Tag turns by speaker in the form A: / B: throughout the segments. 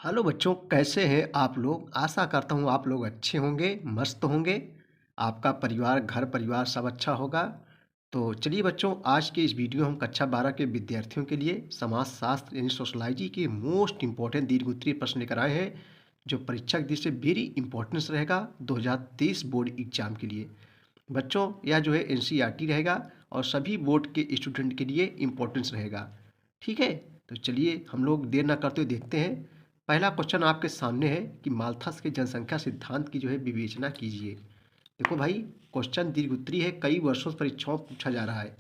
A: Hello बच्चों, कैसे हैं आप लोग? आशा करता हूँ आप लोग अच्छे होंगे, मस्त होंगे। आपका परिवार, घर परिवार सब अच्छा होगा। तो चलिए बच्चों, आज के इस वीडियो हम कक्षा 12 के विद्यार्थियों के लिए समाजशास्त्र यानी सोशलॉजी के मोस्ट इम्पॉर्टेंट दीर्घ-उत्तरीय प्रश्न लेकर आए हैं, जो परीक्षा की दृष्टि से वेरी इंपॉर्टेंस रहेगा 2023 बोर्ड एग्जाम के लिए। बच्चों, यह जो है एनसीईआरटी रहेगा और सभी बोर्ड के स्टूडेंट के लिए इम्पोर्टेंस रहेगा। ठीक है, तो चलिए हम लोग देर ना करते हुए देखते हैं। पहला क्वेश्चन आपके सामने है कि माल्थस के जनसंख्या सिद्धांत की जो है विवेचना कीजिए। देखो भाई, क्वेश्चन दीर्घ उत्तरीय है, कई वर्षों से परीक्षाओं में पूछा जा रहा है।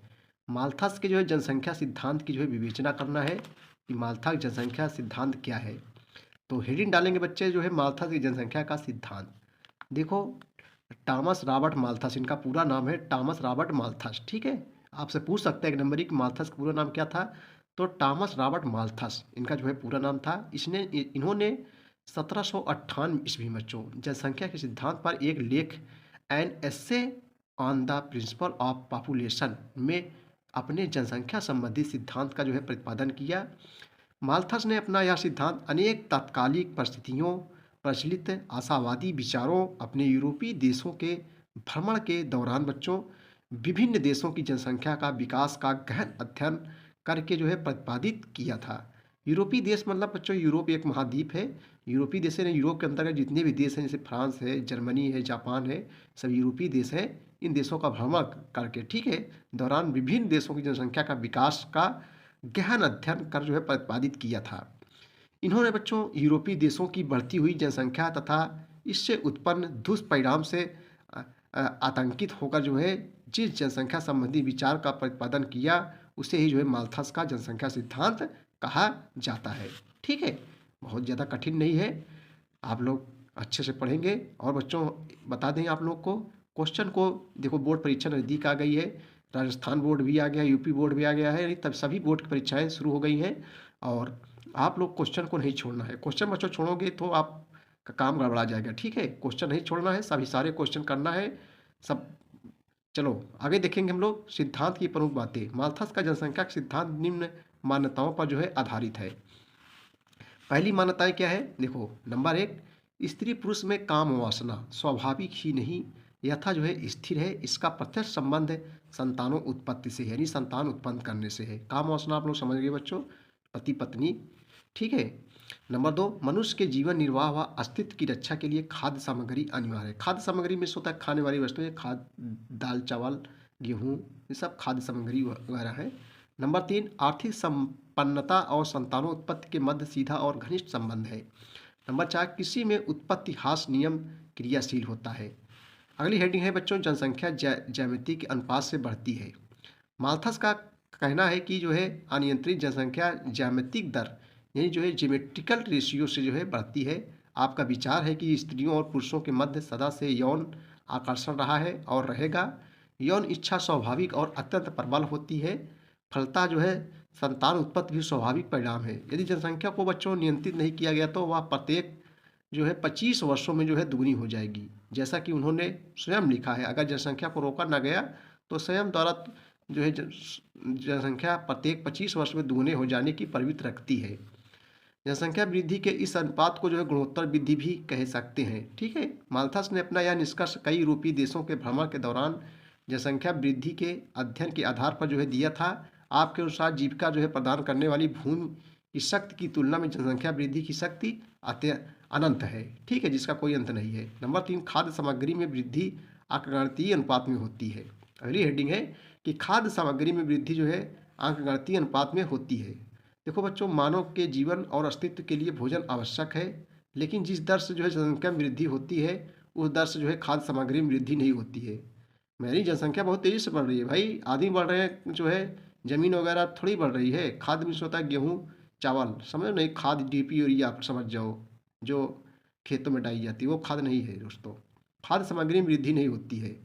A: माल्थस के जो है जनसंख्या सिद्धांत की जो है विवेचना करना है कि माल्था जनसंख्या सिद्धांत क्या है। तो हेडिंग डालेंगे बच्चे, जो है माल्थस की जनसंख्या का सिद्धांत। देखो, टॉमस रॉबर्ट माल्थस, इनका पूरा नाम है टॉमस रॉबर्ट माल्थस। ठीक है, आपसे पूछ सकते हैं एक नंबर की माल्थस का पूरा नाम क्या था। तो टॉमस रॉबर्ट माल्थस इनका जो है पूरा नाम था। इन्होंने 1798 ईस्वी में बच्चों जनसंख्या के सिद्धांत पर एक लेख an essay on the principle of population में अपने जनसंख्या संबंधी सिद्धांत का जो है प्रतिपादन किया। माल्थस ने अपना यह सिद्धांत अनेक तात्कालिक परिस्थितियों, प्रचलित आशावादी विचारों, अपने यूरोपीय देशों के भ्रमण के दौरान बच्चों विभिन्न देशों की जनसंख्या का विकास का गहन अध्ययन करके जो है प्रतिपादित किया था। यूरोपीय देश मतलब बच्चों, यूरोप एक महाद्वीप है। यूरोपीय देश है, यूरोप के अंतर्गत जितने भी देश हैं, जैसे फ्रांस है, जर्मनी है, जापान है, सब यूरोपीय देश हैं। इन देशों का भ्रमण करके, ठीक है, दौरान विभिन्न देशों की जनसंख्या का विकास का गहन अध्ययन कर जो है प्रतिपादित किया था। इन्होंने बच्चों यूरोपीय देशों की बढ़ती हुई जनसंख्या तथा इससे उत्पन्न दुष्परिणाम से आतंकित होकर जो है जिस जनसंख्या संबंधी विचार का प्रतिपादन किया, उसे ही जो है माल्थस का जनसंख्या सिद्धांत कहा जाता है। ठीक है, बहुत ज़्यादा कठिन नहीं है, आप लोग अच्छे से पढ़ेंगे। और बच्चों, बता दें आप लोग को क्वेश्चन को, देखो बोर्ड परीक्षा नज़दीक आ गई है, राजस्थान बोर्ड भी आ गया, यूपी बोर्ड भी आ गया है, तब सभी बोर्ड की परीक्षाएं शुरू हो गई हैं। और आप लोग क्वेश्चन को नहीं छोड़ना है। क्वेश्चन बच्चों छोड़ोगे तो आपका काम गड़बड़ा जाएगा। ठीक है, क्वेश्चन नहीं छोड़ना है, सभी सारे क्वेश्चन करना है सब। चलो आगे देखेंगे हम लोग सिद्धांत की प्रमुख बातें। माल्थस का जनसंख्या का सिद्धांत निम्न मान्यताओं पर जो है आधारित है। पहली मान्यताएं क्या है, देखो नंबर 1, स्त्री पुरुष में काम वासना स्वाभाविक ही नहीं यथा जो है स्थिर है। इसका प्रत्यक्ष संबंध संतानों उत्पत्ति से है, यानी संतान उत्पन्न करने से है। काम वासना आप लोग समझ गए बच्चों, पति पत्नी। ठीक है, नंबर 2, मनुष्य के जीवन निर्वाह व अस्तित्व की रक्षा के लिए खाद्य सामग्री अनिवार्य है। खाद्य सामग्री में से होता है खाने वाली वस्तुएं, खाद्य, दाल चावल गेहूँ, ये सब खाद्य सामग्री वगैरह है। नंबर 3, आर्थिक संपन्नता और संतानोत्पत्ति के मध्य सीधा और घनिष्ठ संबंध है। नंबर 4, कृषि में उत्पत्ति ह्रास नियम क्रियाशील होता है। अगली हेडिंग है बच्चों, जनसंख्या ज्यामिति के अनुपात से बढ़ती है। माल्थस का कहना है कि जो है अनियंत्रित जनसंख्या ज्यामितिक दर यानी जो है ज्योमेट्रिकल रेशियो से जो है बढ़ती है। आपका विचार है कि स्त्रियों और पुरुषों के मध्य सदा से यौन आकर्षण रहा है और रहेगा। यौन इच्छा स्वाभाविक और अत्यंत प्रबल होती है। फलता जो है संतान उत्पत्ति भी स्वाभाविक परिणाम है। यदि जनसंख्या को बच्चों नियंत्रित नहीं किया गया तो वह प्रत्येक जो है 25 वर्षों में जो है दुगनी हो जाएगी। जैसा कि उन्होंने स्वयं लिखा है, अगर जनसंख्या को रोका ना गया तो स्वयं द्वारा जो है जनसंख्या प्रत्येक 25 वर्ष में दुगने हो जाने की प्रवृत्ति रखती है। जनसंख्या वृद्धि के इस अनुपात को जो है गुणोत्तर वृद्धि भी कह सकते हैं। ठीक है, माल्थस ने अपना यह निष्कर्ष कई यूरोपीय देशों के भ्रमण के दौरान जनसंख्या वृद्धि के अध्ययन के आधार पर जो है दिया था। आपके अनुसार जीविका जो है प्रदान करने वाली भूमि की शक्ति की तुलना में जनसंख्या वृद्धि की शक्ति अनंत है। ठीक है, जिसका कोई अंत नहीं है। नंबर 3, खाद्य सामग्री में वृद्धि अंकगणितीय अनुपात में होती है। अगली हेडिंग है कि खाद्य सामग्री में वृद्धि जो है अंकगणितीय अनुपात में होती है। देखो बच्चों, मानव के जीवन और अस्तित्व के लिए भोजन आवश्यक है, लेकिन जिस दर से जो है जनसंख्या में वृद्धि होती है उस दर से जो है खाद्य सामग्री में वृद्धि नहीं होती है। मेरी जनसंख्या बहुत तेज़ी से बढ़ रही है भाई, आदमी बढ़ रहे हैं, जो है ज़मीन वगैरह थोड़ी बढ़ रही है। खाद्य में से होता है गेहूँ चावल, समझ नहीं, खाद डीपी यूरिया आप समझ जाओ, जो खेतों में डाली जाती है वो खाद नहीं है दोस्तों। खाद्य सामग्री में वृद्धि नहीं होती है।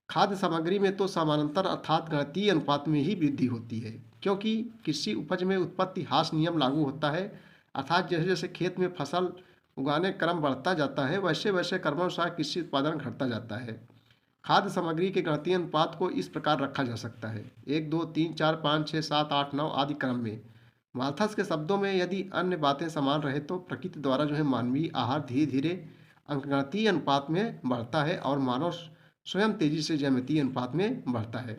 A: खाद्य सामग्री में तो समानांतर अर्थात गणितीय अनुपात में ही वृद्धि होती है, क्योंकि कृषि उपज में उत्पत्ति ह्रास नियम लागू होता है। अर्थात जैसे जैसे खेत में फसल उगाने क्रम बढ़ता जाता है, वैसे वैसे क्रमानुसार कृषि उत्पादन घटता जाता है। खाद्य सामग्री के गणितीय अनुपात को इस प्रकार रखा जा सकता है: 1 2 3 4 5 6 7 8 9 आदि क्रम में। माल्थस के शब्दों में यदि अन्य बातें समान रहे तो प्रकृति द्वारा जो है मानवीय आहार धीरे धीरे अंकगणितीय अनुपात में बढ़ता है और मानव स्वयं तेजी से ज्यामितीय अनुपात में बढ़ता है।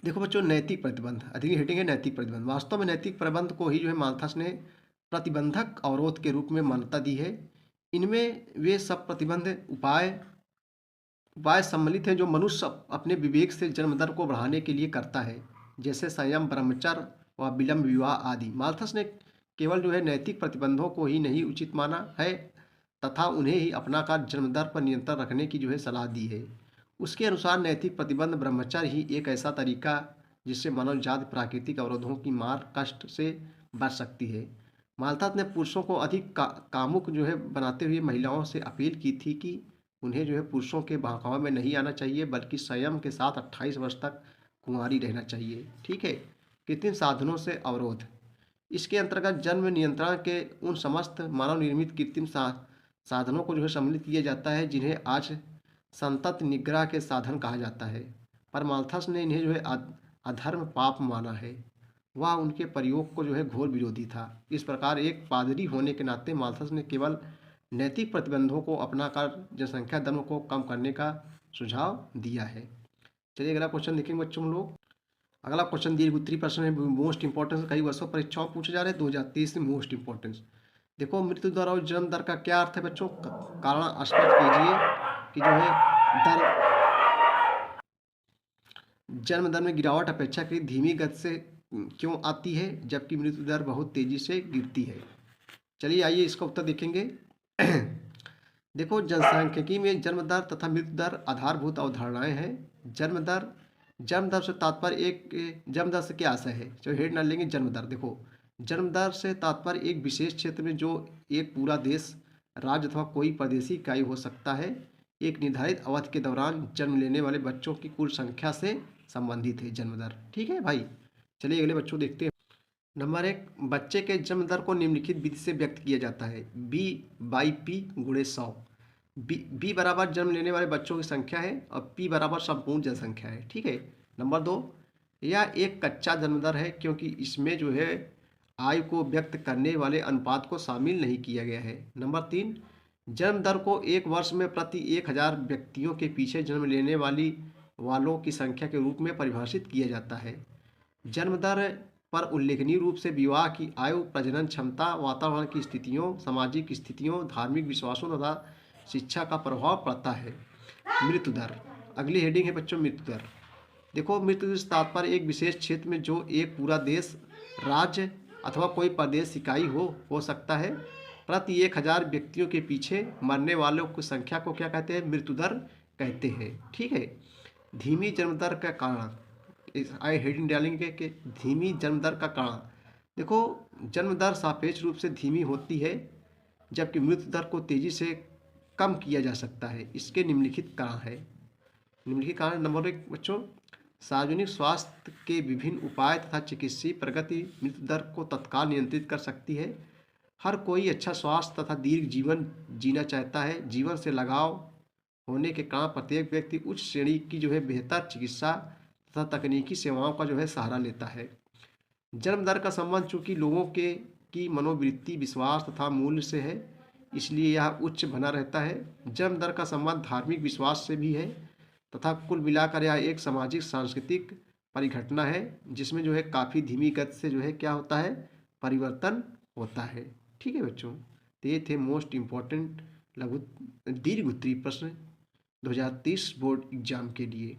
A: देखो बच्चों, नैतिक प्रतिबंध, अगली हेडिंग है नैतिक प्रतिबंध। वास्तव में नैतिक प्रतिबंध को ही जो है माल्थस ने प्रतिबंधक अवरोध के रूप में मान्यता दी है। इनमें वे सब प्रतिबंध उपाय उपाय सम्मिलित हैं जो मनुष्य अपने विवेक से जन्म दर को बढ़ाने के लिए करता है, जैसे संयम, ब्रह्मचर्य व विलंब विवाह आदि। माल्थस ने केवल जो है नैतिक प्रतिबंधों को ही नहीं उचित माना है तथा उन्हें ही अपनाकर जन्म दर पर नियंत्रण रखने की जो है सलाह दी है। उसके अनुसार नैतिक प्रतिबंध ब्रह्मचर्य ही एक ऐसा तरीका जिससे मानव जाति प्राकृतिक अवरोधों की मार कष्ट से बच सकती है। माल्थस ने पुरुषों को अधिक कामुक जो है बनाते हुए महिलाओं से अपील की थी कि उन्हें जो है पुरुषों के बहकावे में नहीं आना चाहिए, बल्कि संयम के साथ 28 वर्ष तक कुंवारी रहना चाहिए। ठीक है। कृत्रिम साधनों से अवरोध, इसके अंतर्गत जन्म नियंत्रण के उन समस्त मानव निर्मित कृत्रिम साधनों को जो है सम्मिलित किया जाता है जिन्हें आज संतत निग्रह के साधन कहा जाता है। पर माल्थस ने इन्हें जो है अधर्म पाप माना है। वह उनके प्रयोग को जो है घोर विरोधी था। इस प्रकार एक पादरी होने के नाते माल्थस ने केवल नैतिक प्रतिबंधों को अपनाकर जनसंख्या दरों को कम करने का सुझाव दिया है। चलिए अगला क्वेश्चन देखेंगे बच्चों हम लोग। अगला क्वेश्चन दीर्घ उत्तरी प्रश्न है, मोस्ट इंपॉर्टेंस, कई वर्षों परीक्षाओं पूछे जा रहे हैं, 2023 में मोस्ट इंपॉर्टेंस। देखो, मृत्यु दर और जन्म दर का क्या अर्थ है बच्चों? कारण स्पष्ट कीजिए कि जो है दर जन्म दर में गिरावट अपेक्षाकृत धीमी गति से क्यों आती है, जबकि मृत्यु दर बहुत तेजी से गिरती है। चलिए आइए इसका उत्तर देखेंगे। देखो, जनसांख्यिकी में जन्म दर तथा मृत्यु दर आधारभूत अवधारणाएं हैं। जन्म दर से तात्पर्य जन्म दर से क्या आशय है, जो हेड ना लेंगे जन्म दर। देखो, जन्म दर से तात्पर्य एक विशेष क्षेत्र में जो एक पूरा देश, राज्य अथवा कोई प्रादेशिक इकाई हो सकता है, एक निर्धारित अवधि के दौरान जन्म लेने वाले बच्चों की कुल संख्या से संबंधित है जन्म दर। ठीक है भाई। चलिए अगले बच्चों देखते हैं। नंबर 1, बच्चे के जन्म दर को निम्नलिखित विधि से व्यक्त किया जाता है, B/P × 100। बी बराबर जन्म लेने वाले बच्चों की संख्या है और P बराबर संपूर्ण जनसंख्या है। ठीक है। नंबर 2, यह एक कच्चा जन्म दर है क्योंकि इसमें जो है आयु को व्यक्त करने वाले अनुपात को शामिल नहीं किया गया है। नंबर 3, जन्म दर को एक वर्ष में प्रति 1000 व्यक्तियों के पीछे जन्म लेने वालों की संख्या के रूप में परिभाषित किया जाता है। जन्म दर पर उल्लेखनीय रूप से विवाह की आयु, प्रजनन क्षमता, वातावरण की स्थितियों, सामाजिक स्थितियों, धार्मिक विश्वासों तथा शिक्षा का प्रभाव पड़ता है। मृत्यु दर, अगली हेडिंग है बच्चों मृत्यु दर। देखो, मृत्यु दर से तात्पर्य एक विशेष क्षेत्र में जो एक पूरा देश, राज्य अथवा कोई प्रदेश इकाई हो सकता है, प्रति 1000 व्यक्तियों के पीछे मरने वालों की संख्या को क्या कहते हैं? मृत्यु दर कहते हैं। ठीक है। धीमी जन्म दर का कारण, आई हेडिंग डालेंगे कि धीमी जन्म दर का कारण। देखो, जन्म दर सापेक्ष रूप से धीमी होती है जबकि मृत्यु दर को तेजी से कम किया जा सकता है। इसके निम्नलिखित कारण है। निम्नलिखित कारण, नंबर 1 बच्चों, सार्वजनिक स्वास्थ्य के विभिन्न उपाय तथा चिकित्सीय प्रगति मृत्यु दर को तत्काल नियंत्रित कर सकती है। हर कोई अच्छा स्वास्थ्य तथा दीर्घ जीवन जीना चाहता है। जीवन से लगाव होने के कारण प्रत्येक व्यक्ति उच्च श्रेणी की जो है बेहतर चिकित्सा तथा तकनीकी सेवाओं का जो है सहारा लेता है। जन्म दर का संबंध चूंकि लोगों की मनोवृत्ति, विश्वास तथा मूल्य से है, इसलिए यह उच्च बना रहता है। जन्म दर का संबंध धार्मिक विश्वास से भी है तथा कुल मिलाकर यह एक सामाजिक सांस्कृतिक परिघटना है जिसमें जो है काफ़ी धीमी गति से जो है क्या होता है? परिवर्तन होता है। ठीक है बच्चों, तो ये थे मोस्ट इम्पॉर्टेंट दीर्घ उत्तरीय प्रश्न 2023 बोर्ड एग्जाम के लिए।